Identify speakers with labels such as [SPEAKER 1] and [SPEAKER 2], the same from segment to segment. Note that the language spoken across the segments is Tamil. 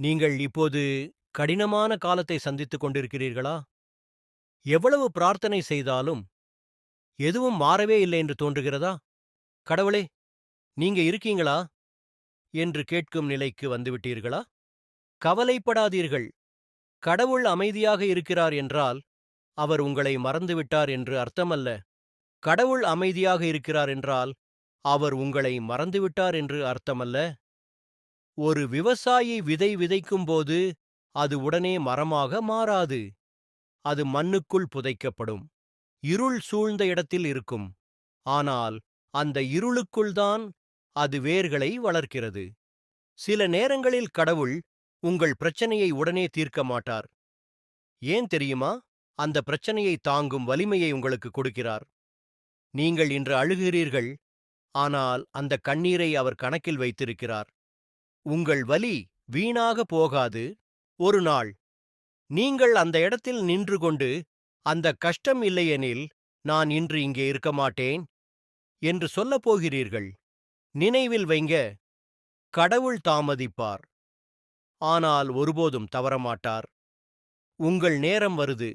[SPEAKER 1] நீங்கள் இப்போது கடினமான காலத்தை சந்தித்துக் கொண்டிருக்கிறீர்களா? எவ்வளவு பிரார்த்தனை செய்தாலும் எதுவும் மாறவே இல்லை என்று தோன்றுகிறதா? கடவுளே, நீங்க இருக்கீங்களா என்று கேட்கும் நிலைக்கு வந்துவிட்டீர்களா? கவலைப்படாதீர்கள். கடவுள் அமைதியாக இருக்கிறார் என்றால் அவர் உங்களை மறந்துவிட்டார் என்று அர்த்தமல்ல. கடவுள் அமைதியாக இருக்கிறார் என்றால் அவர் உங்களை மறந்துவிட்டார் என்று அர்த்தமல்ல. ஒரு விவசாயி விதை விதைக்கும்போது அது உடனே மரமாக மாறாது. அது மண்ணுக்குள் புதைக்கப்படும். இருள் சூழ்ந்த இடத்தில் இருக்கும். ஆனால் அந்த இருளுக்குள்தான் அது வேர்களை வளர்க்கிறது. சில நேரங்களில் கடவுள் உங்கள் பிரச்சனையை உடனே தீர்க்க மாட்டார். ஏன் தெரியுமா? அந்த பிரச்சனையை தாங்கும் வலிமையை உங்களுக்கு கொடுக்கிறார். நீங்கள் இன்று அழுகிறீர்கள், ஆனால் அந்த கண்ணீரை அவர் கணக்கில் வைத்திருக்கிறார். உங்கள் வலி வீணாக போகாது. ஒரு நாள் நீங்கள் அந்த இடத்தில் நின்று கொண்டு, அந்த கஷ்டம் இல்லையெனில் நான் இன்று இங்கே இருக்க மாட்டேன் என்று சொல்லப் போகிறீர்கள். நினைவில் வைங்க, கடவுள் தாமதிப்பார், ஆனால் ஒருபோதும் தவறமாட்டார். உங்கள் நேரம் வருது.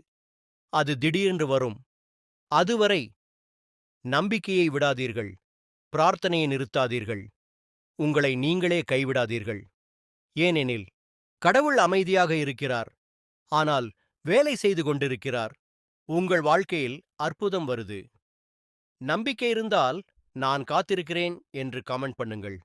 [SPEAKER 1] அது திடீரென்று வரும். அதுவரை நம்பிக்கையை விடாதீர்கள். பிரார்த்தனையை நிறுத்தாதீர்கள். உங்களை நீங்களே கைவிடாதீர்கள். ஏனெனில் கடவுள் அமைதியாக இருக்கிறார், ஆனால் வேலை செய்து கொண்டிருக்கிறார். உங்கள் வாழ்க்கையில் அற்புதம் வருது. நம்பிக்கை இருந்தால் நான் காத்திருக்கிறேன் என்று கமெண்ட் பண்ணுங்கள்.